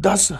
10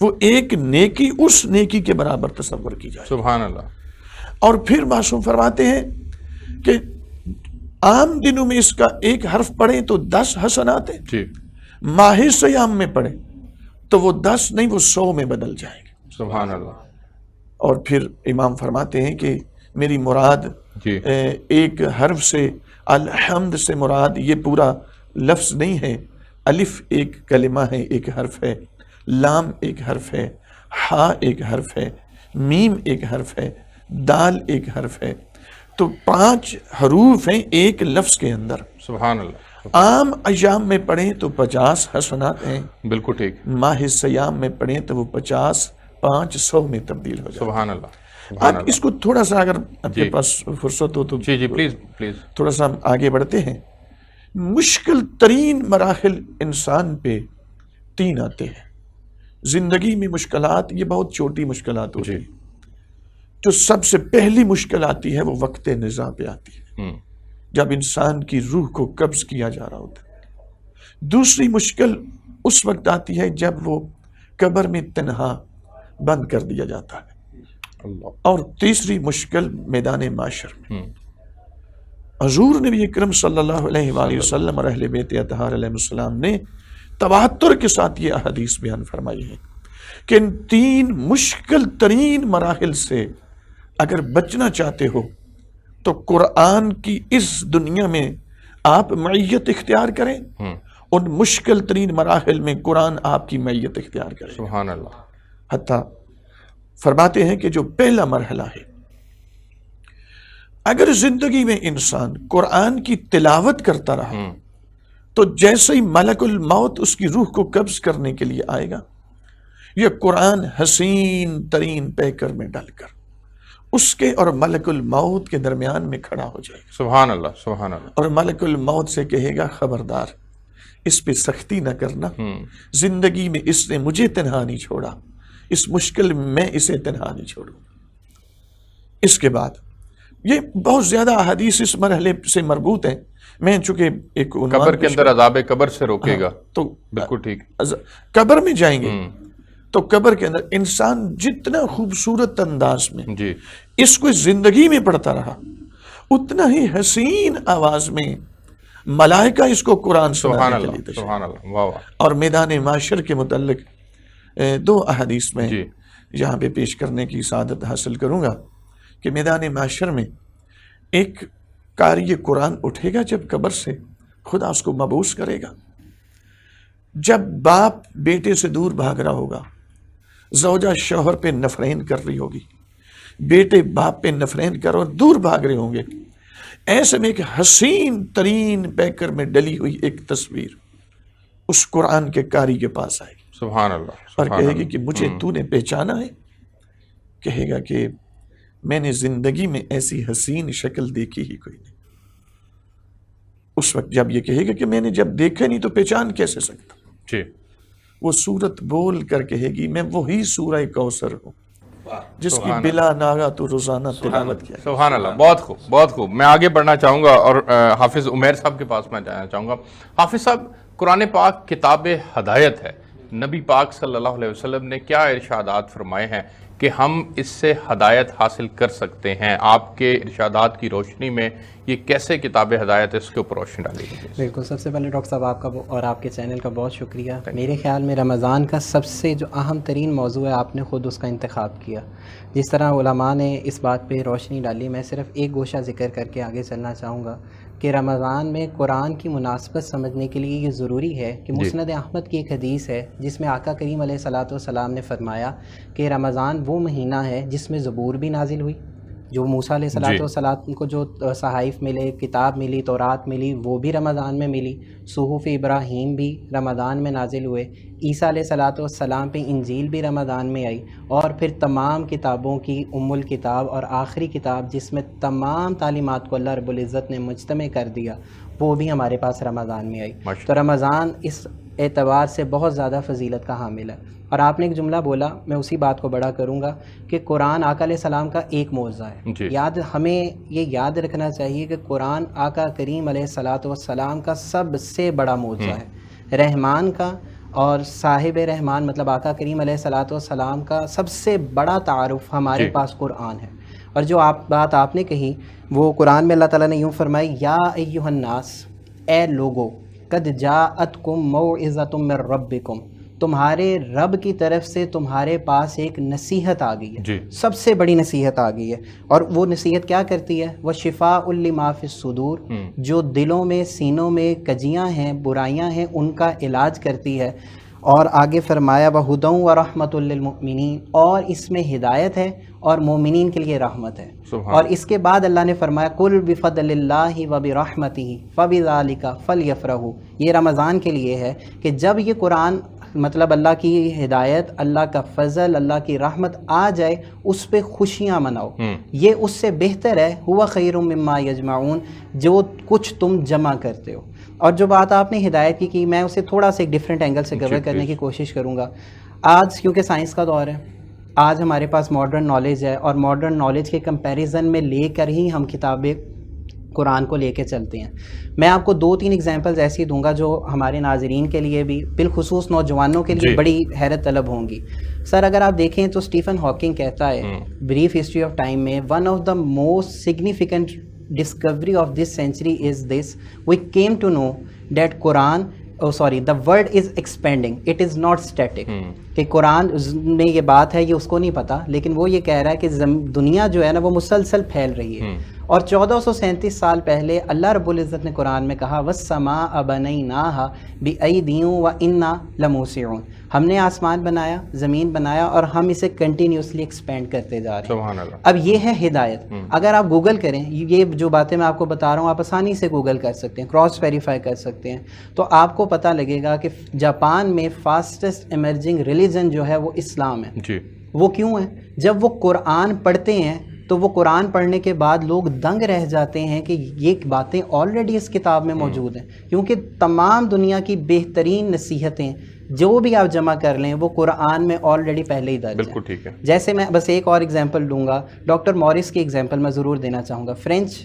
وہ ایک نیکی اس نیکی کے برابر تصور کی جائے. سبحان اللہ. اور پھر معصوم فرماتے ہیں کہ عام دنوں میں اس کا ایک حرف پڑھیں تو 10 حسنات ہیں. جی. ماہ سیام میں پڑھیں تو وہ 10 نہیں، وہ 100 میں بدل جائیں گے. سبحان اللہ. اور پھر امام فرماتے ہیں کہ میری مراد جی. ایک حرف سے، الحمد سے مراد یہ پورا لفظ نہیں ہے. الف ایک کلمہ ہے، ایک حرف ہے، لام ایک حرف ہے، ہا ایک حرف ہے، میم ایک حرف ہے، دال ایک حرف ہے. تو 5 حروف ہیں ایک لفظ کے اندر. سبحان اللہ. عام ایام میں پڑھیں تو 50 حسنات ہیں. بالکل ٹھیک. ماہ سیام میں پڑھیں تو وہ 50 500 میں تبدیل ہو جائے. سبحان اللہ. سبحان آپ اس کو تھوڑا سا اگر آپ کے پاس فرصت ہو تو جی جی پلیز پلیز. تھوڑا سا ہم آگے بڑھتے ہیں. مشکل ترین مراحل انسان پہ 3 آتے ہیں زندگی میں. مشکلات یہ بہت چھوٹی مشکلات ہوتی ہیں. جو سب سے پہلی مشکل آتی ہے وہ وقت نزاع پہ آتی ہے، جب انسان کی روح کو قبض کیا جا رہا ہوتا ہے. دوسری مشکل اس وقت آتی ہے جب وہ قبر میں تنہا بند کر دیا جاتا ہے. اور تیسری مشکل میدان معاشر میں. حضور نبی اکرم صلی اللہ علیہ وآلہ وسلم اور اہل بیت اطہار علیہ السلام نے تواتر کے ساتھ یہ احادیث بیان فرمائی ہے کہ ان 3 مشکل ترین مراحل سے اگر بچنا چاہتے ہو تو قرآن کی اس دنیا میں آپ معیت اختیار کریں. ان مشکل ترین مراحل میں قرآن آپ کی معیت اختیار کرے. سبحان اللہ. حتیٰ فرماتے ہیں کہ جو پہلا مرحلہ ہے، اگر زندگی میں انسان قرآن کی تلاوت کرتا رہا تو جیسے ہی ملک الموت اس کی روح کو قبض کرنے کے لیے آئے گا، یہ قرآن حسین ترین پیکر میں ڈال کر اس کے اور ملک الموت کے درمیان میں کھڑا ہو جائے گا. سبحان اللہ. سبحان اللہ. اور ملک الموت سے کہے گا خبردار، اس پہ سختی نہ کرنا، زندگی میں اس نے مجھے تنہا نہیں چھوڑا، اس مشکل میں اسے تنہا نہیں چھوڑوں. اس کے بعد یہ بہت زیادہ احادیث اس مرحلے سے مربوط ہیں. میں چونکہ ایک قبر کے اندر عذاب قبر سے روکے گا. تو بالکل ٹھیک. قبر میں جائیں گے تو قبر کے اندر انسان جتنا خوبصورت انداز میں جی اس کو زندگی میں پڑھتا رہا، اتنا ہی حسین آواز میں ملائکہ اس کو قرآن سنانے کے لیے تشریف. سبحان اللہ. واہ واہ. اور میدان معاشر کے متعلق 2 احادیث میں جی. یہاں پہ پیش کرنے کی سعادت حاصل کروں گا کہ میدان معاشر میں ایک قاری قرآن اٹھے گا جب قبر سے، خدا اس کو مبعوث کرے گا. جب باپ بیٹے سے دور بھاگ رہا ہوگا، زوجہ شوہر پہ نفرین کر رہی ہوگی، بیٹے باپ پہ نفرین کر اور دور بھاگ رہے ہوں گے، ایسے میں ایک حسین ترین پیکر میں ڈلی ہوئی ایک تصویر اس قرآن کے قاری کے پاس آئے گی. سبحان اللہ. اور کہے گی کہ مجھے تو نے پہچانا ہے؟ کہے گا کہ میں نے زندگی میں ایسی حسین شکل دیکھی ہی کوئی نہیں. اس وقت جب یہ کہے گا کہ میں نے جب دیکھا نہیں تو پہچان کیسے سکتا، جی. وہ سورت بول کر کہے گی میں وہی سورہ کوثر ہوں جس کی بلا ناغہ تو روزانہ تلاوت کیا. سبحان اللہ. بہت خوب بہت خوب. میں آگے بڑھنا چاہوں گا اور حافظ عمیر صاحب کے پاس میں جانا چاہوں گا. حافظ صاحب، قرآن پاک کتاب ہدایت ہے. نبی پاک صلی اللہ علیہ وسلم نے کیا ارشادات فرمائے ہیں کہ ہم اس سے ہدایت حاصل کر سکتے ہیں؟ آپ کے ارشادات کی روشنی میں یہ کیسے کتاب ہدایت ہے، اس کے اوپر روشنی ڈالی گئی؟ بالکل. سب سے پہلے ڈاکٹر صاحب آپ کا اور آپ کے چینل کا بہت شکریہ. میرے خیال میں رمضان کا سب سے جو اہم ترین موضوع ہے، آپ نے خود اس کا انتخاب کیا. جس طرح علماء نے اس بات پہ روشنی ڈالی، میں صرف ایک گوشہ ذکر کر کے آگے چلنا چاہوں گا کہ رمضان میں قرآن کی مناسبت سمجھنے کے لیے یہ ضروری ہے کہ مسند احمد کی ایک حدیث ہے جس میں آقا کریم علیہ الصلاۃ والسلام نے فرمایا کہ رمضان وہ مہینہ ہے جس میں زبور بھی نازل ہوئی، جو موسیٰ علیہ الصلاۃ والسلام کو جو صحائف ملے، کتاب ملی، تورات ملی، وہ بھی رمضان میں ملی. صحف ابراہیم بھی رمضان میں نازل ہوئے. عیسیٰ علیہ الصلاۃ والسلام پہ انجیل بھی رمضان میں آئی. اور پھر تمام کتابوں کی الکتاب اور آخری کتاب جس میں تمام تعلیمات کو اللہ رب العزت نے مجتمع کر دیا، وہ بھی ہمارے پاس رمضان میں آئی. تو رمضان اس اعتبار سے بہت زیادہ فضیلت کا حامل ہے. اور آپ نے ایک جملہ بولا، میں اسی بات کو بڑا کروں گا کہ قرآن آقا علیہ السلام کا ایک معجزہ ہے. ہمیں یہ یاد رکھنا چاہیے کہ قرآن آقا کریم علیہ الصلاۃ والسلام کا سب سے بڑا معجزہ ہے، رحمان کا اور صاحب رحمان مطلب آقا کریم علیہ الصلاۃ والسلام کا سب سے بڑا تعارف ہمارے پاس قرآن ہے. اور جو بات آپ نے کہی وہ قرآن میں اللہ تعالیٰ نے یوں فرمائی، یا ایھا الناس، اے لوگو، قد جاءتکم موعظۃ من ربکم، تمہارے رب کی طرف سے تمہارے پاس ایک نصیحت آ گئی ہے، سب سے بڑی نصیحت آ گئی ہے. اور وہ نصیحت کیا کرتی ہے؟ وہ شفاء لما فی الصدور، جو دلوں میں سینوں میں کجیاں ہیں، برائیاں ہیں، ان کا علاج کرتی ہے. اور آگے فرمایا وَہُدًى وَرَحْمَةٌ لِّلْمُؤْمِنِينَ، اور اس میں ہدایت ہے اور مومنین کے لیے رحمت ہے. اور اس کے بعد اللہ نے فرمایا قُلْ بِفَضْلِ اللَّهِ وَبِرَحْمَتِهِ فَبِذَلِكَ فَلْيَفْرَحُوا. یہ رمضان کے لیے ہے کہ جب یہ قرآن مطلب اللہ کی ہدایت، اللہ کا فضل، اللہ کی رحمت آ جائے، اس پہ خوشیاں مناؤ. یہ اس سے بہتر ہے ہوا خیر مما یجمعون، جو کچھ تم جمع کرتے ہو. اور جو بات آپ نے ہدایت کی میں اسے تھوڑا سا ایک ڈیفرنٹ اینگل سے کور کرنے کی کوشش کروں گا. آج کیونکہ سائنس کا دور ہے، آج ہمارے پاس ماڈرن نالج ہے، اور ماڈرن نالج کے کمپیریزن میں لے کر ہی ہم کتابیں قرآن کو لے کے چلتے ہیں. میں آپ کو 2-3 ایگزامپلز ایسی دوں گا جو ہمارے ناظرین کے لیے بھی بالخصوص نوجوانوں کے لیے بڑی حیرت طلب ہوں گی. سر اگر آپ دیکھیں تو اسٹیفن ہاکنگ کہتا ہے بریف ہسٹری آف ٹائم میں، one of the most significant discovery of this century is this: we came to know that the world is expanding, it is not static. کہ قرآن میں یہ بات ہے، یہ اس کو نہیں پتا، لیکن وہ یہ کہہ رہا ہے کہ دنیا جو ہے نا وہ مسلسل پھیل رہی ہے. اور 1437 سال پہلے اللہ رب العزت نے قرآن میں کہا وَالسَّمَاءَ بَنَيْنَاهَا بِأَيْدٍ وَإِنَّا لَمُوسِعُونَ، ہم نے آسمان بنایا، زمین بنایا، اور ہم اسے کنٹینیوسلی ایکسپینڈ کرتے جا رہے ہیں. سبحان اللہ. اب یہ ہے ہدایت. اگر آپ گوگل کریں، یہ جو باتیں میں آپ کو بتا رہا ہوں آپ آسانی سے گوگل کر سکتے ہیں، کراس ویریفائی کر سکتے ہیں، تو آپ کو پتہ لگے گا کہ جاپان میں فاسٹسٹ ایمرجنگ ریلیجن جو ہے وہ اسلام ہے. وہ کیوں ہے؟ جب وہ قرآن پڑھتے ہیں تو وہ قرآن پڑھنے کے بعد لوگ دنگ رہ جاتے ہیں کہ یہ باتیں آلریڈی اس کتاب میں موجود ہیں، کیونکہ تمام دنیا کی بہترین نصیحتیں جو بھی آپ جمع کر لیں وہ قرآن میں آلریڈی پہلے ہی درج ہیں. بالکل ٹھیک ہے. جیسے میں بس ایک اور ایگزامپل دوں گا، ڈاکٹر موریس کی ایگزامپل میں ضرور دینا چاہوں گا. فرینچ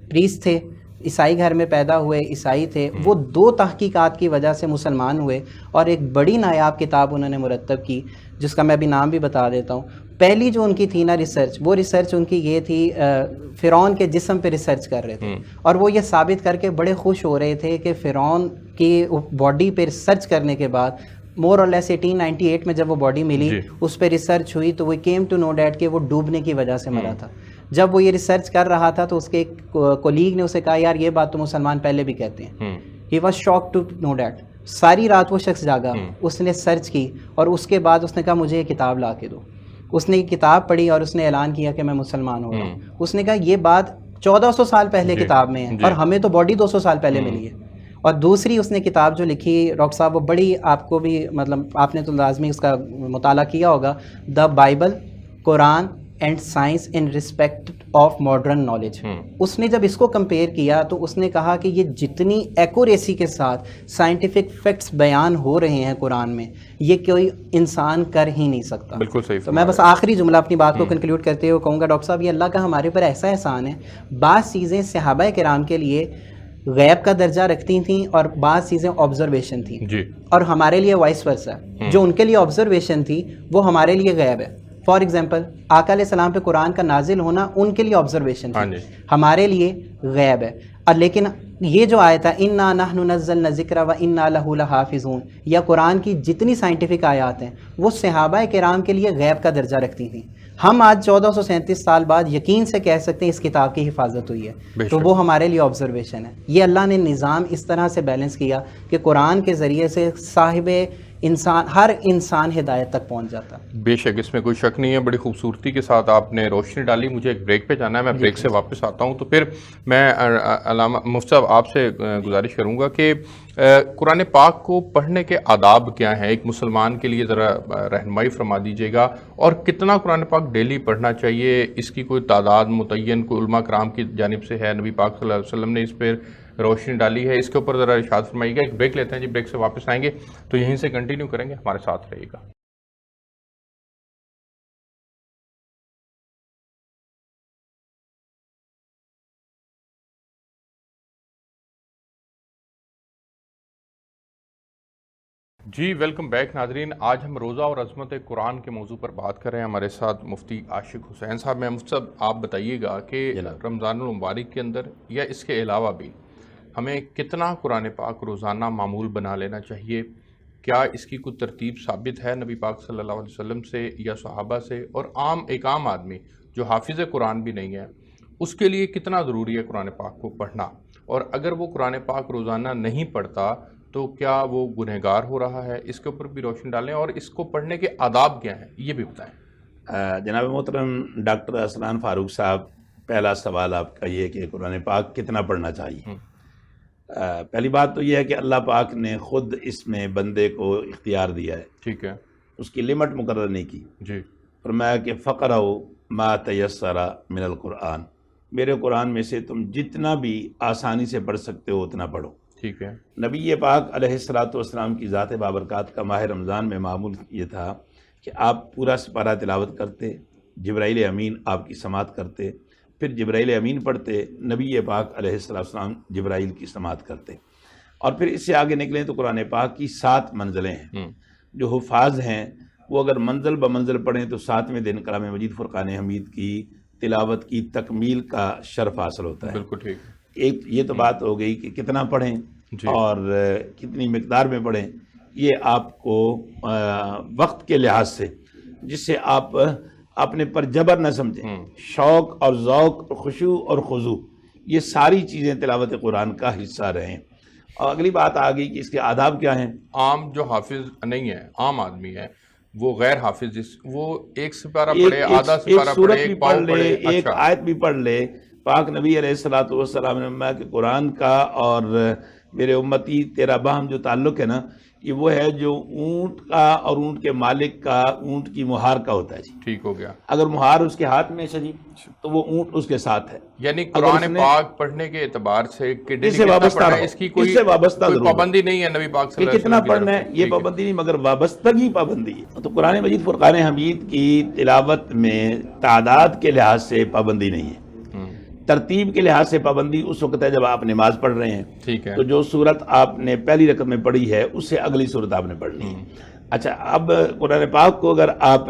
پریسٹ تھے، عیسائی گھر میں پیدا ہوئے، عیسائی تھے. وہ 2 تحقیقات کی وجہ سے مسلمان ہوئے، اور ایک بڑی نایاب کتاب انہوں نے مرتب کی جس کا میں ابھی نام بھی بتا دیتا ہوں. پہلی جو ان کی تھی نا ریسرچ، وہ ریسرچ ان کی یہ تھی، فرعون کے جسم پہ ریسرچ کر رہے تھے، اور وہ یہ ثابت کر کے بڑے خوش ہو رہے تھے کہ فرعون کی باڈی پہ ریسرچ کرنے کے بعد مور اور لیس 1898 میں جب وہ باڈی ملی، اس پہ ریسرچ ہوئی تو وہ کیم ٹو نو ڈیٹ کہ وہ ڈوبنے کی وجہ سے مرا تھا. جب وہ یہ ریسرچ کر رہا تھا تو اس کے ایک کولیگ نے اسے کہا یار یہ بات تو مسلمان پہلے بھی کہتے ہیں. He was shock to know that. ساری رات وہ شخص جاگا، اس نے سرچ کی، اور اس کے بعد اس نے کہا مجھے یہ کتاب لا کے دو. اس نے یہ کتاب پڑھی اور اس نے اعلان کیا کہ میں مسلمان ہو رہا ہوں. اس نے کہا یہ بات 1400 سال پہلے کتاب میں ہے، اور ہمیں تو باڈی 200 سال پہلے ملی ہے. اور دوسری اس نے کتاب جو لکھی ڈاکٹر صاحب، وہ بڑی آپ کو بھی مطلب آپ نے تو لازمی اس کا مطالعہ کیا ہوگا، the Bible, Quran and science in respect of modern knowledge. اس نے جب اس کو کمپیئر کیا تو اس نے کہا کہ یہ جتنی ایکوریسی کے ساتھ سائنٹیفک فیکٹس بیان ہو رہے ہیں قرآن میں، یہ کوئی انسان کر ہی نہیں سکتا. بالکل صحیح. تو میں بس آخری جملہ اپنی بات کو کنکلیوڈ کرتے ہوئے کہوں گا ڈاکٹر صاحب، یہ اللہ کا ہمارے پر ایسا احسان ہے، بعض چیزیں صحابہ کرام کے لیے غیب کا درجہ رکھتی تھیں اور بعض چیزیں آبزرویشن تھیں، اور ہمارے لیے وائس ورسا، جو ان کے لیے آبزرویشن تھی وہ ہمارے لیے غیب ہے. فار ایگزامپل آقا علیہ السلام پہ قرآن کا نازل ہونا ان کے لیے آبزرویشن تھی، ہمارے لیے غیب ہے. اور لیکن یہ جو آیت ہے انا نحن نزلنا الذکر و انا لہ لحافظون، یا قرآن کی جتنی سائنٹیفک آیات ہیں وہ صحابہ کرام کے لیے غیب کا درجہ رکھتی تھیں. ہم آج 1437 سال بعد یقین سے کہہ سکتے ہیں اس کتاب کی حفاظت ہوئی ہے، تو وہ ہمارے لیے آبزرویشن ہے. یہ اللہ نے نظام اس طرح سے بیلنس کیا کہ قرآن کے ذریعے سے صاحب انسان، ہر انسان ہدایت تک پہنچ جاتا. بے شک اس میں کوئی شک نہیں ہے. بڑی خوبصورتی کے ساتھ آپ نے روشنی ڈالی. مجھے ایک بریک پہ جانا ہے، میں بریک سے واپس آتا ہوں. تو پھر میں علامہ مفتی صاحب آپ سے گزارش کروں گا کہ قرآن پاک کو پڑھنے کے آداب کیا ہیں، ایک مسلمان کے لیے ذرا رہنمائی فرما دیجیے گا، اور کتنا قرآن پاک ڈیلی پڑھنا چاہیے، اس کی کوئی تعداد متعین کوئی علماء کرام کی جانب سے ہے، نبی پاک صلی اللہ علیہ وسلم نے اس پہ روشنی ڈالی ہے، اس کے اوپر ذرا ارشاد فرمائیے گا. ایک بریک لیتے ہیں جی، بریک سے واپس آئیں گے تو یہیں سے کنٹینیو کریں گے. ہمارے ساتھ رہیے گا. جی ویلکم بیک ناظرین، آج ہم روزہ اور عظمت قرآن کے موضوع پر بات کر رہے ہیں۔ ہمارے ساتھ مفتی عاشق حسین صاحب ہیں۔ مفتی صاحب آپ بتائیے گا کہ رمضان المبارک کے اندر یا اس کے علاوہ بھی ہمیں کتنا قرآن پاک روزانہ معمول بنا لینا چاہیے؟ کیا اس کی کوئی ترتیب ثابت ہے نبی پاک صلی اللہ علیہ وسلم سے یا صحابہ سے؟ اور ایک عام آدمی جو حافظ قرآن بھی نہیں ہے اس کے لیے کتنا ضروری ہے قرآن پاک کو پڑھنا؟ اور اگر وہ قرآن پاک روزانہ نہیں پڑھتا تو کیا وہ گنہگار ہو رہا ہے؟ اس کے اوپر بھی روشنی ڈالیں، اور اس کو پڑھنے کے آداب کیا ہیں یہ بھی بتائیں۔ جناب محترم ڈاکٹر ارسلان فاروق صاحب، پہلا سوال آپ کا یہ کہ قرآن پاک کتنا پڑھنا چاہیے۔ پہلی بات تو یہ ہے کہ اللہ پاک نے خود اس میں بندے کو اختیار دیا ہے، ٹھیک ہے، اس کی لمٹ مقرر نہیں کی۔ جی، فرمایا کہ فقرؤ ما تیسر من القرآن، میرے قرآن میں سے تم جتنا بھی آسانی سے پڑھ سکتے ہو اتنا پڑھو۔ ٹھیک ہے۔ نبی پاک علیہ الصلوۃ والسلام کی ذات بابرکات کا ماہ رمضان میں معمول یہ تھا کہ آپ پورا سپارہ تلاوت کرتے، جبرائیل امین آپ کی سماعت کرتے، پھر جبرائیل امین پڑھتے، نبی پاک علیہ السلام جبرائیل کی سماعت کرتے، اور پھر اس سے آگے نکلیں تو قرآن پاک کی 7 منزلیں ہیں۔ جو حفاظ ہیں وہ اگر منزل بمنزل پڑھیں تو 7ویں دن کلام مجید فرقان حمید کی تلاوت کی تکمیل کا شرف حاصل ہوتا ہے۔ بالکل ٹھیک۔ ایک یہ تو بات ہو گئی کہ کتنا پڑھیں اور کتنی مقدار میں پڑھیں، یہ آپ کو وقت کے لحاظ سے، جس سے آپ اپنے پر جبر نہ سمجھیں، شوق اور ذوق، خشوع اور خضوع، یہ ساری چیزیں تلاوت قرآن کا حصہ رہیں۔ اور اگلی بات آ گئی کہ اس کے آداب کیا ہیں۔ عام جو حافظ نہیں ہے، عام آدمی ہے، وہ غیر حافظ، وہ ایک سپارہ پڑھے، آدھا سپارہ پڑھے، ایک پاؤ پڑھے، ایک آیت بھی پڑھ لے۔ پاک نبی علیہ الصلوۃ والسلام نے فرمایا کہ قرآن کا اور میرے امتی تیرا باہم جو تعلق ہے نا، یہ وہ ہے جو اونٹ کا اور اونٹ کے مالک کا، اونٹ کی مہار کا ہوتا ہے جی۔ ٹھیک ہو گیا۔ اگر مہار اس کے ہاتھ میں ہے جی تو وہ اونٹ اس کے ساتھ ہے۔ یعنی قرآن پاک پڑھنے کے اعتبار سے اس سے وابستہ اس کی کوئی پابندی نہیں ہے نبی پاک صلی اللہ علیہ وسلم کتنا پڑھنا ہے، یہ پابندی نہیں، مگر وابستگی پابندی ہے۔ تو قرآن مجید فرقان حمید کی تلاوت میں تعداد کے لحاظ سے پابندی نہیں ہے، ترتیب کے لحاظ سے پابندی اس وقت ہے جب آپ نماز پڑھ رہے ہیں۔ ٹھیک ہے۔ تو جو صورت آپ نے پہلی رکعت میں پڑھی ہے اس سے اگلی صورت آپ نے پڑھنی ہے۔ اچھا، اب قرآن پاک کو اگر آپ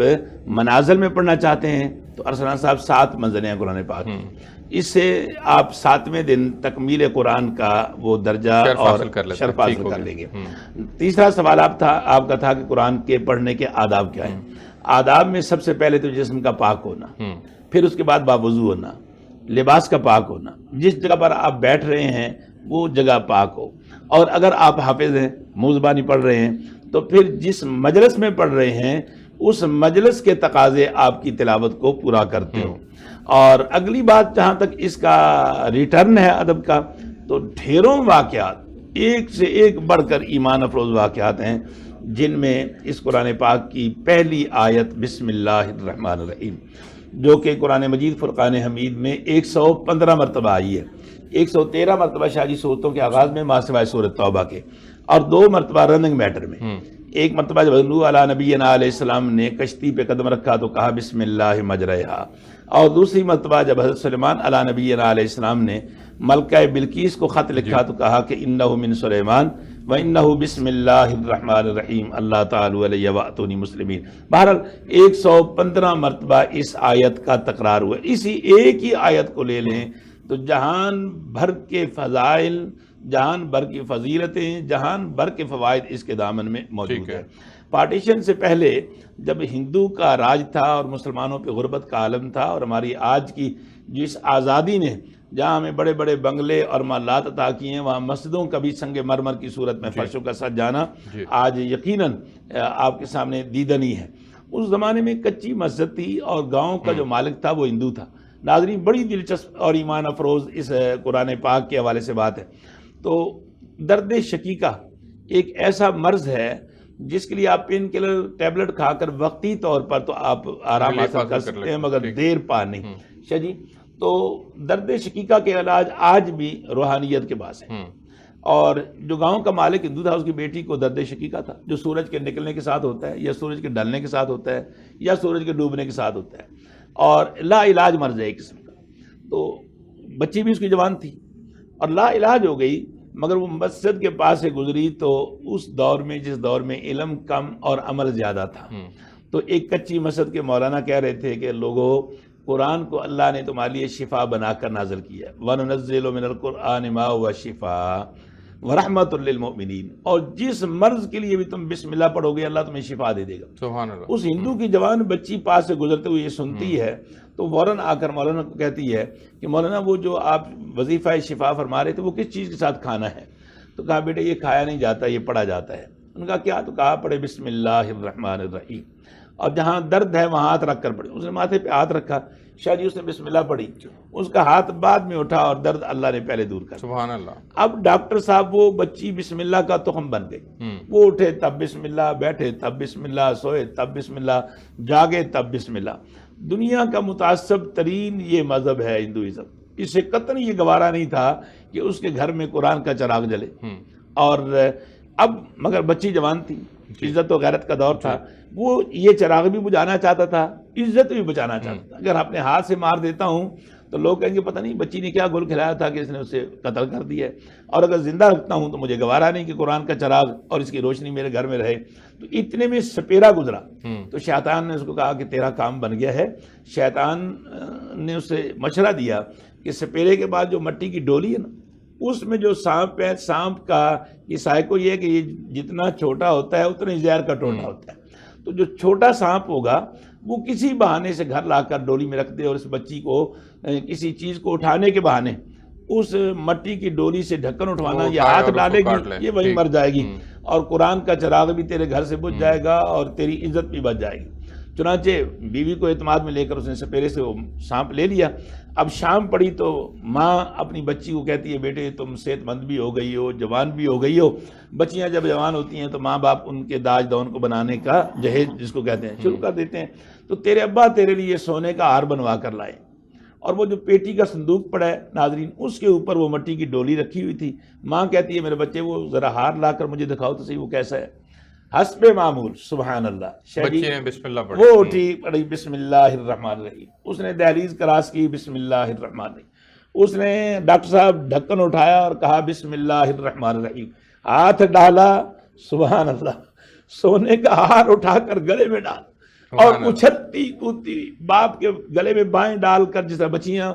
منازل میں پڑھنا چاہتے ہیں تو ارسلان صاحب 7 منزلیں ہیں قرآن پاک، اس سے آپ 7ویں دن تکمیل قرآن کا وہ درجہ اور شرف حاصل کر لیں گے۔ تیسرا سوال آپ کا تھا کہ قرآن کے پڑھنے کے آداب کیا ہیں۔ آداب میں سب سے پہلے تو جسم کا پاک ہونا، پھر اس کے بعد باوضو ہونا، لباس کا پاک ہونا، جس جگہ پر آپ بیٹھ رہے ہیں وہ جگہ پاک ہو، اور اگر آپ حافظ ہیں، منہ زبانی پڑھ رہے ہیں، تو پھر جس مجلس میں پڑھ رہے ہیں اس مجلس کے تقاضے آپ کی تلاوت کو پورا کرتے ہو۔ اور اگلی بات جہاں تک اس کا ریٹرن ہے ادب کا، تو ڈھیروں واقعات، ایک سے ایک بڑھ کر ایمان افروز واقعات ہیں، جن میں اس قرآن پاک کی پہلی آیت بسم اللہ الرحمن الرحیم، جو کہ قرآن مجید فرقان حمید میں 115 مرتبہ آئی ہے، 113 مرتبہ شاہی صورتوں کے آغاز میں ما سوائے سورۃ توبہ کے، اور 2 مرتبہ رننگ میٹر میں۔ ایک مرتبہ جب نوح علیہ نبینا علیہ السلام نے کشتی پہ قدم رکھا تو کہا بسم اللہ مجرہا، اور دوسری مرتبہ جب حضرت سلیمان علیہ نبینا علیہ السلام نے ملکہ بلقیس کو خط لکھا تو کہا کہ انہ من سلیمان وَإِنَّهُ بسم اللہ الرحمن الرحیم اللہ تعالی علیہ وَأْتُونِي مسلمین۔ بہرحال 115 مرتبہ اس آیت کا تکرار ہوا۔ اسی ایک ہی آیت کو لے لیں تو جہان بھر کے فضائل، جہان بھر کی فضیلتیں، جہان بھر کے فوائد اس کے دامن میں موجود ہیں۔ پارٹیشن سے پہلے جب ہندو کا راج تھا اور مسلمانوں پہ غربت کا عالم تھا، اور ہماری آج کی جس آزادی نے جہاں ہمیں بڑے بڑے بنگلے اور محلات عطا کیے ہیں، وہاں مسجدوں کا بھی سنگ مرمر کی صورت میں فرشوں کا سج جانا آج یقیناً آپ کے سامنے دیدنی ہے۔ اس زمانے میں کچی مسجد تھی اور گاؤں کا جو مالک تھا وہ ہندو تھا۔ ناظرین، بڑی دلچسپ اور ایمان افروز اس قرآن پاک کے حوالے سے بات ہے۔ تو درد شقیقہ ایک ایسا مرض ہے جس کے لیے آپ پین کلر ٹیبلٹ کھا کر وقتی طور پر تو آپ آرام حاصل کر سکتے ہیں، مگر دیر پا نہیں شاہ جی۔ تو درد شقیقہ کے علاج آج بھی روحانیت کے پاس ہے، اور جو گاؤں کا مالک ہندو تھا اس کی بیٹی کو درد شقیقہ تھا، جو سورج کے نکلنے کے ساتھ ہوتا ہے، یا سورج کے ڈھلنے کے ساتھ ہوتا ہے، یا سورج کے ڈوبنے کے ساتھ ہوتا ہے، اور لا علاج مرض ہے ایک قسم کا۔ تو بچی بھی اس کی جوان تھی اور لا علاج ہو گئی، مگر وہ مسجد کے پاس سے گزری تو اس دور میں جس دور میں علم کم اور عمل زیادہ تھا، تو ایک کچی مسجد کے مولانا کہہ رہے تھے کہ لوگوں، قرآن کو اللہ نے تمہارے لیے شفا بنا کر نازل کیا، وَنُنَزِّلُ مِنَ الْقُرْآنِ مَا هُوَ شِفَاءٌ وَرَحْمَةٌ لِّلْمُؤْمِنِينَ، اور جس مرض کے لیے بھی تم بسم اللہ پڑھو گے اللہ تمہیں شفا دے دے گا۔ سبحان اللہ۔ اس ہندو کی جوان بچی پاس سے گزرتے ہوئے یہ سنتی ہے تو فوراً آ کر مولانا کو کہتی ہے کہ مولانا وہ جو آپ وظیفہ شفا فرما رہے تھے وہ کس چیز کے ساتھ کھانا ہے؟ تو کہا بیٹے یہ کھایا نہیں جاتا، یہ پڑھا جاتا ہے۔ ان کا کیا؟ تو کہا پڑھے بسم اللہ الرحمن الرحیم، اور جہاں درد ہے وہاں ہاتھ رکھ کر پڑھے۔ اس نے ماتھے پہ ہاتھ رکھا، شاہ جی اس نے بسم اللہ پڑھی، اس کا ہاتھ بعد میں اٹھا اور درد اللہ نے پہلے دور کر۔ سبحان اللہ۔ اب ڈاکٹر صاحب وہ بچی بسم اللہ کا تخم بن گئی، وہ اٹھے تب بسم اللہ، بیٹھے تب بسم اللہ، سوئے تب بسم اللہ، جاگے تب بسم اللہ۔ دنیا کا متعصب ترین یہ مذہب ہے ہندوازم، اسے قطعاً یہ گوارا نہیں تھا کہ اس کے گھر میں قرآن کا چراغ جلے۔ اور اب مگر بچی جوان تھی، عزت و غیرت کا دور تھا، وہ یہ چراغ بھی بجھانا چاہتا تھا، عزت بھی بچانا چاہتا تھا۔ اگر اپنے ہاتھ سے مار دیتا ہوں تو لوگ کہیں گے پتہ نہیں بچی نے کیا گل کھلایا تھا کہ اس نے اسے قتل کر دیا ہے، اور اگر زندہ رکھتا ہوں تو مجھے گوارا نہیں کہ قرآن کا چراغ اور اس کی روشنی میرے گھر میں رہے۔ تو اتنے میں سپیرا گزرا تو شیطان نے اس کو کہا کہ تیرا کام بن گیا ہے۔ شیطان نے اسے مشورہ دیا کہ سپیرے کے بعد جو مٹی کی ڈولی ہے نا، اس میں جو سانپ ہے، سانپ کا یہ سائیکو یہ ہے کہ یہ جتنا چھوٹا ہوتا ہے اتنا ہی زہر کا ٹوٹا ہوتا ہے، تو جو چھوٹا سانپ ہوگا وہ کسی بہانے سے گھر لا کر ڈولی میں رکھ دے، اور اس بچی کو کسی چیز کو اٹھانے کے بہانے اس مٹی کی ڈولی سے ڈھکن اٹھوانا، یہ ہاتھ ڈالے گی یہ وہیں مر جائے گی، اور قرآن کا چراغ بھی تیرے گھر سے بجھ جائے گا اور تیری عزت بھی بچ جائے گی۔ چنانچہ بیوی کو اعتماد میں لے کر اس نے سپیرے سے وہ سانپ لے لیا۔ اب شام پڑی تو ماں اپنی بچی کو کہتی ہے بیٹے تم صحت مند بھی ہو گئی ہو، جوان بھی ہو گئی ہو۔ بچیاں جب جوان ہوتی ہیں تو ماں باپ ان کے داج دون کو بنانے کا جہیز جس کو کہتے ہیں شروع کر دیتے ہیں، تو تیرے ابا تیرے لیے سونے کا ہار بنوا کر لائے، اور وہ جو پیٹی کا صندوق پڑا ہے ناظرین اس کے اوپر وہ مٹی کی ڈولی رکھی ہوئی تھی۔ ماں کہتی ہے میرے بچے وہ ذرا ہار لا کر مجھے دکھاؤ تو صحیح وہ کیسا ہے۔ حسب معمول، سبحان اللہ، بچے نے بسم اللہ پڑھی، وہ اٹھی پڑھی بسم اللہ الرحمن الرحیم، اس نے دہلیز کراس کی بسم اللہ الرحمن الرحیم، اس نے ڈاکٹر صاحب ڈھکن اٹھایا اور کہا بسم اللہ الرحمن الرحیم، ہاتھ ڈالا، سبحان اللہ، سونے کا ہار اٹھا کر گلے میں ڈال اور اچھلتی کودتی باپ کے گلے میں بائیں ڈال کر، جس طرح بچیاں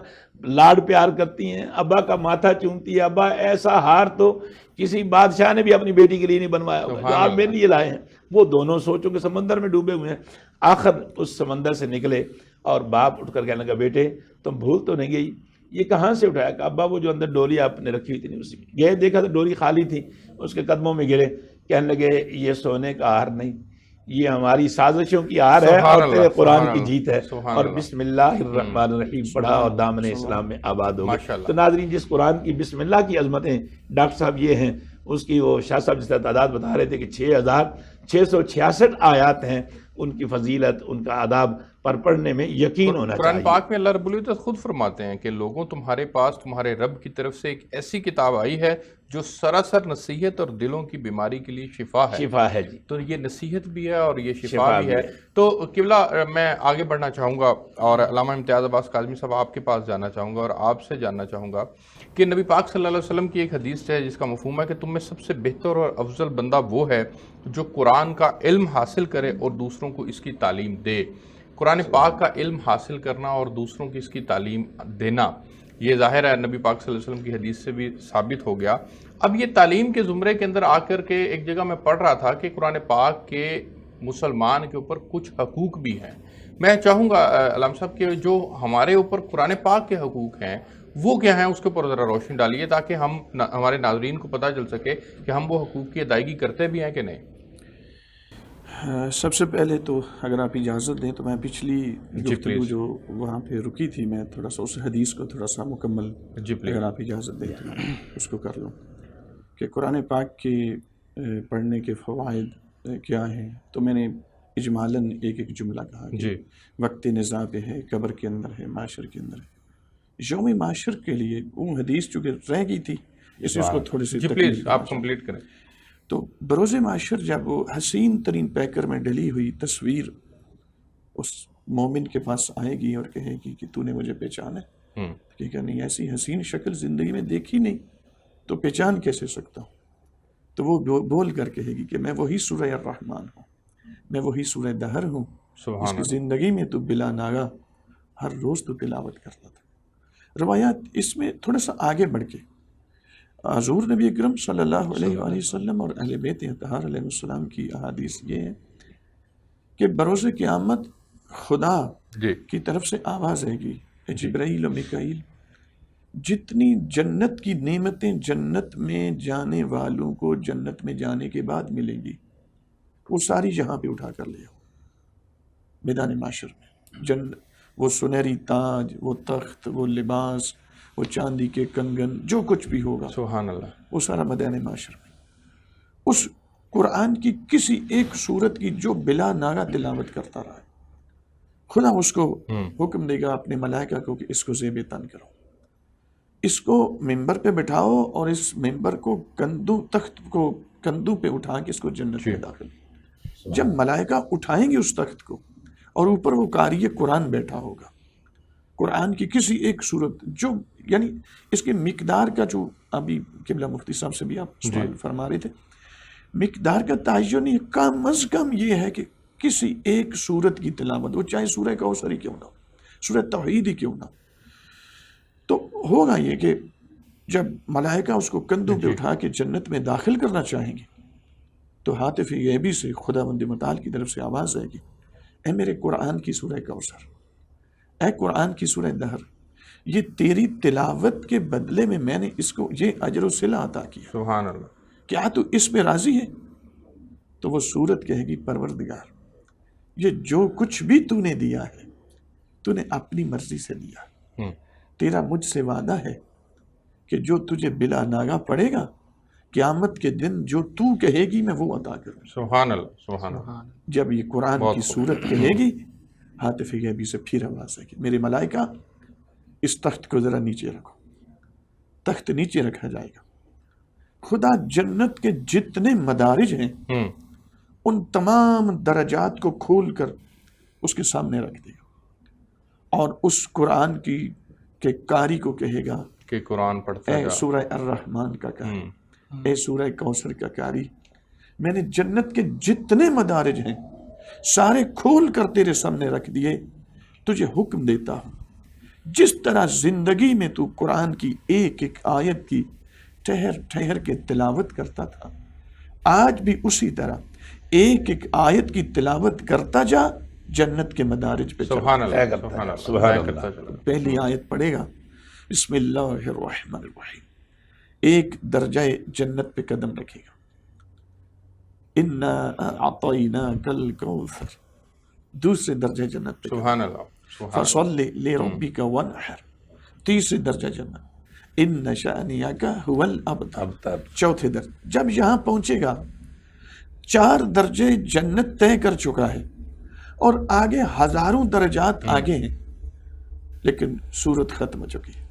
لاڈ پیار کرتی ہیں، ابا کا ماتھا چومتی ہے، ابا ایسا ہار تو کسی بادشاہ نے بھی اپنی بیٹی کے لیے نہیں بنوایا ہوگا جو آپ میرے لیے لائے ہیں۔ وہ دونوں سوچوں کے سمندر میں ڈوبے ہوئے ہیں، آخر اس سمندر سے نکلے اور باپ اٹھ کر کہنے لگا بیٹے تم بھول تو نہیں گئی، یہ کہاں سے اٹھایا؟ کہ ابا وہ جو اندر ڈولی آپ نے رکھی ہوئی تھی اسی میں گئے، دیکھا تو ڈولی خالی تھی، اس کے قدموں میں گرے، کہنے لگے یہ سونے کا ہار نہیں، یہ ہماری سازشوں کی ہار ہے اور تیرے قرآن کی جیت ہے، اور بسم اللہ الرحمن الرحیم پڑھا اور دامن اسلام میں آباد ہو گئے۔ تو ناظرین جس قرآن کی بسم اللہ کی عظمتیں ڈاکٹر صاحب یہ ہیں، اس کی وہ شاہ صاحب جس طرح تعداد بتا رہے تھے کہ 6666 آیات ہیں، ان کی فضیلت ان کا آداب پر پڑھنے میں یقین ہونا چاہیے۔ قرآن پاک میں اللہ رب العزت خود فرماتے ہیں کہ لوگوں تمہارے پاس تمہارے رب کی طرف سے ایک ایسی کتاب آئی ہے جو سراسر نصیحت اور دلوں کی بیماری کے لیے شفا ہے۔ شفا ہے جی، تو یہ نصیحت بھی ہے اور یہ شفا بھی ہے۔ تو قبلہ میں آگے بڑھنا چاہوں گا اور علامہ امتیاز عباس کاظمی صاحب آپ کے پاس جانا چاہوں گا اور آپ سے جاننا چاہوں گا کہ نبی پاک صلی اللہ علیہ وسلم کی ایک حدیث ہے جس کا مفہوم ہے کہ تم میں سب سے بہتر اور افضل بندہ وہ ہے جو قرآن کا علم حاصل کرے اور دوسروں کو اس کی تعلیم دے۔ قرآن پاک کا علم حاصل کرنا اور دوسروں کی اس کی تعلیم دینا، یہ ظاہر ہے نبی پاک صلی اللہ علیہ وسلم کی حدیث سے بھی ثابت ہو گیا۔ اب یہ تعلیم کے زمرے کے اندر آ کر کے ایک جگہ میں پڑھ رہا تھا کہ قرآن پاک کے مسلمان کے اوپر کچھ حقوق بھی ہیں۔ میں چاہوں گا علامہ صاحب کہ جو ہمارے اوپر قرآن پاک کے حقوق ہیں وہ کیا ہیں، اس کے اوپر ذرا روشنی ڈالیے تاکہ ہم ہمارے ناظرین کو پتہ چل سکے کہ ہم وہ حقوق کی ادائیگی کرتے بھی ہیں کہ نہیں۔ سب سے پہلے تو اگر آپ اجازت دیں تو میں پچھلی گفتگو جو وہاں پہ رکی تھی میں تھوڑا سا اس حدیث کو تھوڑا سا مکمل اگر آپ اجازت دیں تو میں اس کو کر لوں کہ قرآن پاک کے پڑھنے کے فوائد کیا ہیں۔ تو میں نے اجمالاً ایک جملہ کہا کہ وقت نزاع پہ ہے، قبر کے اندر ہے، معاشر کے اندر ہے۔ یوم معاشر کے لیے وہ حدیث چونکہ رہ گئی تھی اس کو تھوڑی سی پلیز آپ کمپلیٹ کریں۔ تو بروز معاشر جب وہ حسین ترین پیکر میں ڈلی ہوئی تصویر اس مومن کے پاس آئے گی اور کہے گی کہ تو نے مجھے پہچانا ہے، کہ نہیں ایسی حسین شکل زندگی میں دیکھی نہیں، تو پہچان کیسے سکتا ہوں؟ تو وہ بول کر کہے گی کہ میں وہی سورہ الرحمن ہوں، میں وہی سورہ دہر ہوں جس کی زندگی میں تو بلا ناگا ہر روز تو تلاوت کرتا تھا۔ روایات اس میں تھوڑا سا آگے بڑھ کے حضور نبی اکرم صلی اللہ علیہ وآلہ وسلم اور اہل بیت اطہار علیہ السلام کی احادیث یہ ہے کہ بروز قیامت خدا کی طرف سے آواز آئے گی، اے جبرائیل و میکائیل، جتنی جنت کی نعمتیں جنت میں جانے والوں کو جنت میں جانے کے بعد ملیں گی، وہ ساری یہاں پہ اٹھا کر لے آؤ میدان معاشر میں۔ وہ سنہری تاج، وہ تخت، وہ لباس، وہ چاندی کے کنگن، جو کچھ بھی ہوگا سبحان اللہ، وہ سارا میدان معاشر میں اس قرآن کی کسی ایک سورت کی جو بلا ناگا تلاوت کرتا رہا ہے، خدا اس کو حکم دے گا اپنے ملائکہ کو کہ اس کو زیب تن کرو، اس کو ممبر پہ بٹھاؤ اور اس ممبر کو تخت کو کندو پہ اٹھا کے اس کو جنت میں داخل۔ جب ملائکہ اٹھائیں گے اس تخت کو اور اوپر وہ قاری قرآن بیٹھا ہوگا، قرآن کی کسی ایک صورت جو یعنی اس کے مقدار کا جو ابھی قبلہ مفتی صاحب سے بھی آپ سوال فرما رہے تھے، مقدار کا تعین نہیں، کم از کم یہ ہے کہ کسی ایک صورت کی تلاوت، وہ چاہے سورہ کوثر ہی کیوں نہ ہو، سورہ توحید ہی کیوں نہ ہو، تو ہوگا یہ کہ جب ملائکہ اس کو کندھوں پہ اٹھا کے جنت میں داخل کرنا چاہیں گے تو ہاتف غیبی سے خداوند متعال کی طرف سے آواز آئے گی، اے میرے قرآن کی سورہ کوثر، اے قرآن کی سورہ دہر، یہ تیری تلاوت کے بدلے میں نے اس کو یہ اجر و صلہ عطا کیا، سبحان اللہ، کیا تو اس پہ راضی ہے؟ تو وہ سورت کہے گی پروردگار، یہ جو کچھ بھی تو نے دیا ہے تو نے اپنی مرضی سے دیا، تیرا مجھ سے وعدہ ہے کہ جو تجھے بلا ناگا پڑے گا قیامت کے دن جو تو کہے گی میں وہ عطا کروں۔ سبحان اللہ، سبحان اللہ، جب یہ قرآن کی سورت کہے گی ہاتف غیبی سے پھر آواز آئے گی، میرے ملائکہ اس تخت کو ذرا نیچے رکھو، تخت نیچے رکھا جائے گا، خدا جنت کے جتنے مدارج ہیں ان تمام درجات کو کھول کر اس کے سامنے رکھ دے گا اور اس قرآن کی کے قاری کو کہے گا کہ قرآن پڑھتا اے سورہ الرحمن کا قاری، اے سورہ کوثر کا قاری، میں نے جنت کے جتنے مدارج ہیں سارے کھول کر تیرے سامنے رکھ دیے، تجھے حکم دیتا ہوں جس طرح زندگی میں تو قرآن کی ایک ایک آیت کی ٹھہر ٹھہر کے تلاوت کرتا تھا، آج بھی اسی طرح ایک ایک آیت کی تلاوت کرتا جا، جنت کے مدارج پہ سبحان اللہ، سبحان اللہ، سبحان اللہ۔ پہلی آیت پڑھے گا بسم اللہ الرحمن الرحیم، ایک درجہ جنت پہ قدم رکھے گا، انا اعطیناک الکوثر، دوسرے درجہ جنت پہ سبحان اللہ، فصل لربک وانحر، تیسرے درجہ جنت، ان شأنک هو الابتر، چوتھے درجہ۔ جب یہاں پہنچے گا 4 درجے جنت طے کر چکا ہے اور آگے ہزاروں درجات آگے ہیں، لیکن سورت ختم ہو چکی ہے،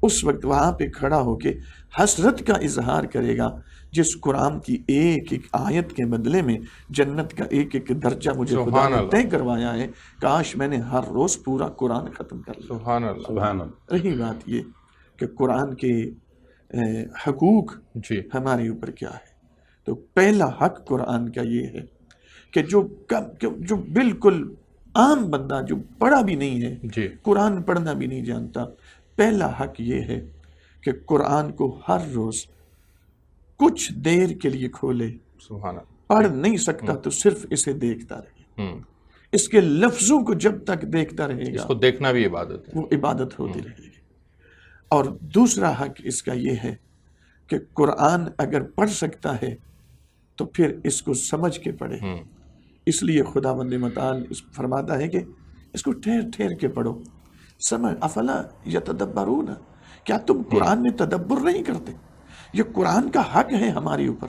اس وقت وہاں پہ کھڑا ہو کے حسرت کا اظہار کرے گا، جس قرآن کی ایک ایک آیت کے بدلے میں جنت کا ایک ایک درجہ مجھے خدا نے طے کروایا ہے، کاش میں نے ہر روز پورا قرآن ختم کر لیا۔ سبحان اللہ، سبحان اللہ۔ رہی بات یہ کہ قرآن کے حقوق جی، ہمارے اوپر کیا ہے، تو پہلا حق قرآن کا یہ ہے کہ جو بالکل عام بندہ جو پڑھا بھی نہیں ہے، جی، قرآن پڑھنا بھی نہیں جانتا، پہلا حق یہ ہے کہ قرآن کو ہر روز کچھ دیر کے لیے کھولے، سبحان اللہ، پڑھ نہیں سکتا تو صرف اسے دیکھتا رہے، اس کے لفظوں کو جب تک دیکھتا رہے اس گا کو دیکھنا بھی عبادت ہے، وہ عبادت ہوتی رہے گی۔ اور دوسرا حق اس کا یہ ہے کہ قرآن اگر پڑھ سکتا ہے تو پھر اس کو سمجھ کے پڑھے، اس لیے خداوند متعال فرماتا ہے کہ اس کو ٹھہر ٹھہر کے پڑھو، سمجھ، افلا یتدبرون، کیا تم قرآن میں تدبر نہیں کرتے؟ یہ قرآن کا حق ہے ہمارے اوپر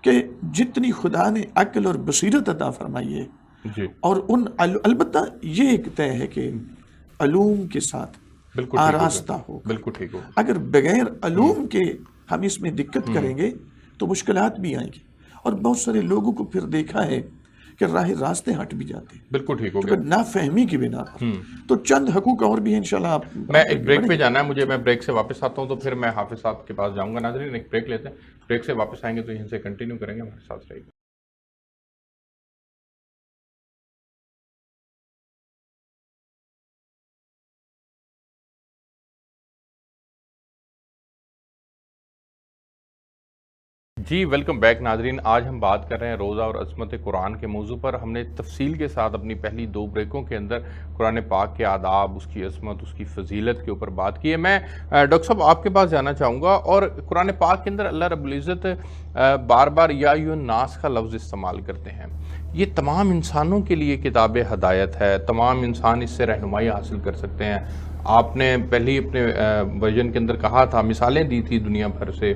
کہ جتنی خدا نے عقل اور بصیرت عطا فرمائی ہے، جی، اور البتہ یہ ایک طے ہے کہ علوم کے ساتھ بالکل آراستہ ہو، بالکل ٹھیک ہو، اگر بغیر علوم کے ہم اس میں دقت کریں گے تو مشکلات بھی آئیں گی۔ اور بہت سارے لوگوں کو پھر دیکھا ہے کہ راہ راستے ہٹ بھی جاتے ہیں، بالکل ٹھیک ہو گیا. نافہمی کی بنا پر. تو چند حقوق اور بھی ہیں انشاءاللہ. آپ میں ایک بریک پہ جانا ہے مجھے، میں بریک سے واپس آتا ہوں تو پھر میں حافظ صاحب کے پاس جاؤں گا. ناظرین ایک بریک لیتے ہیں، بریک سے واپس آئیں گے تو یہیں سے کنٹینیو کریں گے. ہمارے ساتھ رہیے. جی ویلکم بیک ناظرین. آج ہم بات کر رہے ہیں روزہ اور عظمت قرآن کے موضوع پر. ہم نے تفصیل کے ساتھ اپنی پہلی 2 بریکوں کے اندر قرآن پاک کے آداب، اس کی عظمت، اس کی فضیلت کے اوپر بات کی ہے. میں ڈاکٹر صاحب آپ کے پاس جانا چاہوں گا، اور قرآن پاک کے اندر اللہ رب العزت بار بار یا ایھا الناس کا لفظ استعمال کرتے ہیں. یہ تمام انسانوں کے لیے کتاب ہدایت ہے، تمام انسان اس سے رہنمائی حاصل کر سکتے ہیں. آپ نے پہلی اپنے ورژن کے اندر کہا تھا، مثالیں دی تھی دنیا بھر سے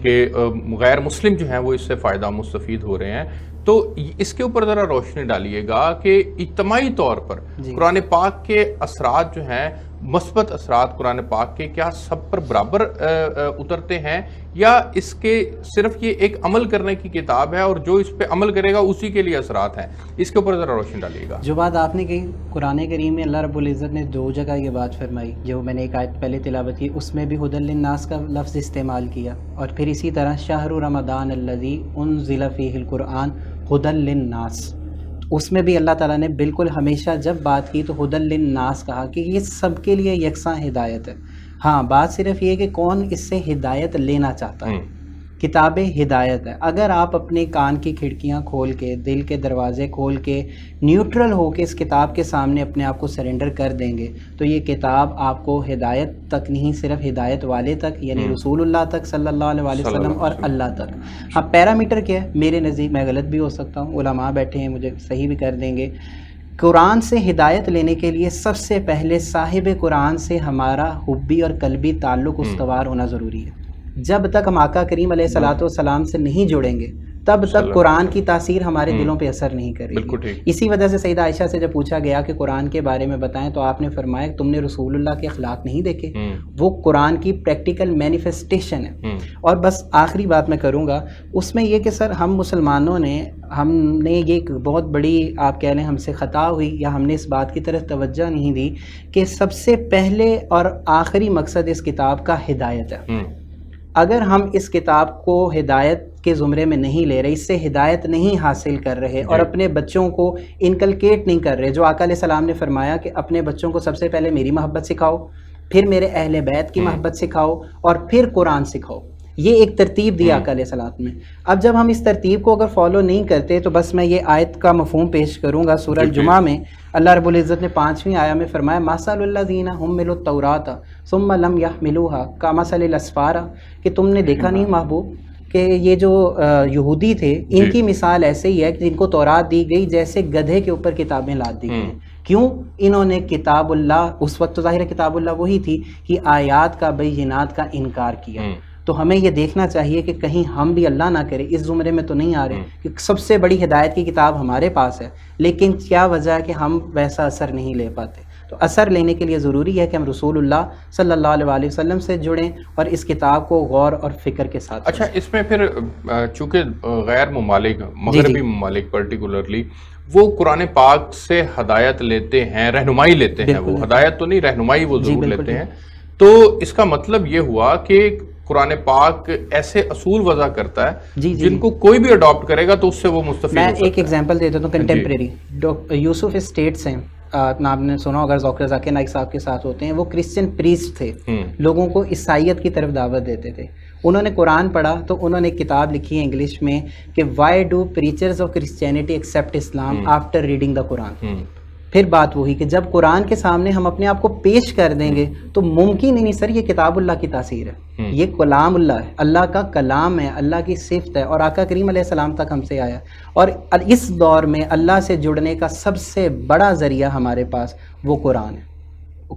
کہ غیر مسلم جو ہیں وہ اس سے فائدہ مستفید ہو رہے ہیں. تو اس کے اوپر ذرا روشنی ڈالیے گا کہ اجتماعی طور پر قرآن پاک کے اثرات جو ہیں، مثبت اثرات قرآن پاک کے، کیا سب پر برابر اترتے ہیں، یا اس کے صرف یہ ایک عمل کرنے کی کتاب ہے اور جو اس پہ عمل کرے گا اسی کے لیے اثرات ہیں؟ اس کے اوپر ذرا روشنی ڈالیے گا. جو بات آپ نے کہی، قرآن کریم میں اللہ رب العزت نے 2 جگہ یہ بات فرمائی. جو میں نے ایک آیت پہلے تلاوت کی، اس میں بھی ھدی للناس کا لفظ استعمال کیا، اور پھر اسی طرح شہر رمضان الذی انزل فیہ القرآن ھدی للناس، اس میں بھی اللہ تعالیٰ نے بالکل ہمیشہ جب بات کی تو ھدی للناس کہا کہ یہ سب کے لیے یکساں ہدایت ہے. ہاں، بات صرف یہ کہ کون اس سے ہدایت لینا چاہتا ہے. کتاب ہدایت ہے. اگر آپ اپنے کان کی کھڑکیاں کھول کے، دل کے دروازے کھول کے، نیوٹرل ہو کے اس کتاب کے سامنے اپنے آپ کو سرنڈر کر دیں گے تو یہ کتاب آپ کو ہدایت تک نہیں، صرف ہدایت والے تک، یعنی رسول اللہ تک صلی اللہ علیہ وسلم اور اللہ تک. ہاں، پیرامیٹر کیا ہے میرے نزدیک، میں غلط بھی ہو سکتا ہوں، علماء بیٹھے ہیں مجھے صحیح بھی کر دیں گے. قرآن سے ہدایت لینے کے لیے سب سے پہلے صاحب قرآن سے ہمارا حبی اور قلبی تعلق استوار ہونا ضروری ہے. جب تک ہم آقا کریم علیہ الصلوۃ والسلام سے نہیں جڑیں گے تب تک قرآن کی تاثیر ہمارے دلوں پہ اثر نہیں کرے گی. اسی وجہ سے سیدہ عائشہ سے جب پوچھا گیا کہ قرآن کے بارے میں بتائیں تو آپ نے فرمایا کہ تم نے رسول اللہ کے اخلاق نہیں دیکھے، وہ قرآن کی پریکٹیکل مینیفیسٹیشن ہے. اور بس آخری بات میں کروں گا اس میں یہ کہ سر ہم مسلمانوں نے یہ ایک بہت بڑی آپ کہہ لیں ہم سے خطا ہوئی، یا ہم نے اس بات کی طرف توجہ نہیں دی کہ سب سے پہلے اور آخری مقصد اس کتاب کا ہدایت ہے. اگر ہم اس کتاب کو ہدایت کے زمرے میں نہیں لے رہے، اس سے ہدایت نہیں حاصل کر رہے اور اپنے بچوں کو انکلکیٹ نہیں کر رہے، جو آقا علیہ السلام نے فرمایا کہ اپنے بچوں کو سب سے پہلے میری محبت سکھاؤ، پھر میرے اہل بیت کی محبت سکھاؤ، اور پھر قرآن سکھاؤ. یہ ایک ترتیب دی آقا علیہ السلام نے. اب جب ہم اس ترتیب کو اگر فالو نہیں کرتے تو بس میں یہ آیت کا مفہوم پیش کروں گا. سورہ الجمعہ میں اللہ رب العزت نے 5ویں آیہ میں فرمایا مثل الذین حملوا التوراۃ ثم لم يحملوها کمثل الاسفار، کہ تم نے دیکھا نہیں محبوب کہ یہ جو یہودی تھے ان کی مثال ایسے ہی ہے کہ جن کو تورات دی گئی جیسے گدھے کے اوپر کتابیں لاد دی گئی. کیوں؟ انہوں نے کتاب اللہ، اس وقت تو ظاہر کتاب اللہ وہی تھی، کہ آیات کا بینات کا انکار کیا. تو ہمیں یہ دیکھنا چاہیے کہ کہیں ہم بھی اللہ نہ کرے اس زمرے میں تو نہیں آ رہے کہ سب سے بڑی ہدایت کی کتاب ہمارے پاس ہے، لیکن کیا وجہ ہے کہ ہم ویسا اثر نہیں لے پاتے. تو اثر لینے کے لیے ضروری ہے کہ ہم رسول اللہ صلی اللہ علیہ وسلم سے جڑیں اور اس کتاب کو غور اور فکر کے ساتھ. اچھا، اس میں پھر چونکہ غیر ممالک، مغربی ممالک پرٹیکولرلی، وہ قرآن پاک سے ہدایت لیتے ہیں، رہنمائی لیتے ہیں، وہ ہدایت تو نہیں، رہنمائی وہ ضرور لیتے ہیں. تو اس کا مطلب یہ ہوا کہ قرآن پاک ایسے اصول وضع کرتا ہے جن کو کوئی بھی اڈاپٹ کرے گا تو اس سے وہ مستفید ہو سکتا ہے. میں ایک ایگزامپل دے دیتا ہوں کنٹمپریری. یوسف اسٹیٹس ہیں، آپ نے سنا ہوگا، ذوقر ذاکر نائک صاحب کے ساتھ ہوتے ہیں، وہ کرسچن پریسٹ تھے، لوگوں کو عیسائیت کی طرف دعوت دیتے تھے. انہوں نے قرآن پڑھا تو انہوں نے ایک کتاب لکھی ہے انگلش میں کہ why do preachers of Christianity accept Islam after reading the Quran. پھر بات وہی کہ جب قرآن کے سامنے ہم اپنے آپ کو پیش کر دیں گے تو ممکن ہی نہیں سر، یہ کتاب اللہ کی تاثیر ہے، یہ کلام اللہ ہے، اللہ کا کلام ہے، اللہ کی صفت ہے، اور آقا کریم علیہ السلام تک ہم سے آیا. اور اس دور میں اللہ سے جڑنے کا سب سے بڑا ذریعہ ہمارے پاس وہ قرآن ہے.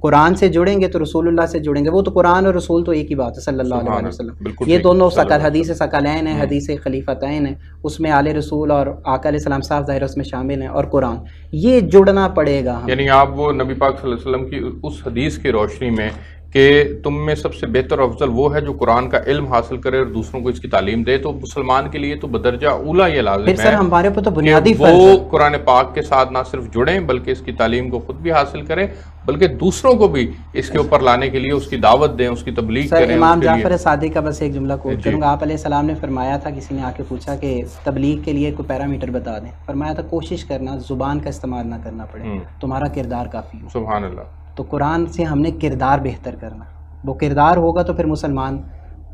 قرآن سے جڑیں گے تو رسول اللہ سے جڑیں گے. وہ تو قرآن اور رسول تو ایک ہی بات ہے صلی اللہ علیہ وسلم. یہ دونوں حدیث ثقلین ہیں، حدیث خلیفتین ہیں، اس میں آل رسول اور آقا علیہ السلام صاحب ظاہر اس میں شامل ہیں، اور قرآن. یہ جڑنا پڑے گا. یعنی آپ وہ نبی پاک صلی اللہ علیہ وسلم کی اس حدیث کی روشنی میں کہ تم میں سب سے بہتر اور افضل وہ ہے جو قرآن کا علم حاصل کرے اور دوسروں کو اس کی تعلیم دے، تو مسلمان کے لیے تو بدرجہ اولا یہ لازم پھر سر ہے ہمارے اوپر تو کہ بنیادی فرض وہ ہے قرآن پاک کے ساتھ نہ صرف جڑیں بلکہ اس کی تعلیم کو خود بھی حاصل کریں، بلکہ دوسروں کو بھی اس کے اوپر لانے کے لیے اس کی دعوت دیں، اس کی تبلیغ سر کریں۔ امام اس کے لیے جعفر صادق کا بس ایک جملہ کوٹ کروں گا، آپ علیہ السلام نے فرمایا تھا، کسی نے آ کے پوچھا کہ تبلیغ کے لیے کوئی پیرامیٹر بتا دیں، فرمایا تھا کوشش کرنا زبان کا استعمال نہ کرنا پڑے، تمہارا کردار کافی ہو۔ سبحان اللہ۔ تو قرآن سے ہم نے کردار بہتر کرنا، وہ کردار ہوگا تو پھر مسلمان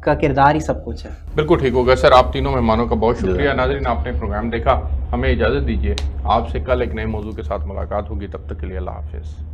کا کردار ہی سب کچھ ہے۔ بالکل ٹھیک ہوگا سر، آپ تینوں مہمانوں کا بہت شکریہ۔ ناظرین آپ نے پروگرام دیکھا، ہمیں اجازت دیجیے، آپ سے کل ایک نئے موضوع کے ساتھ ملاقات ہوگی، تب تک کے لیے اللہ حافظ۔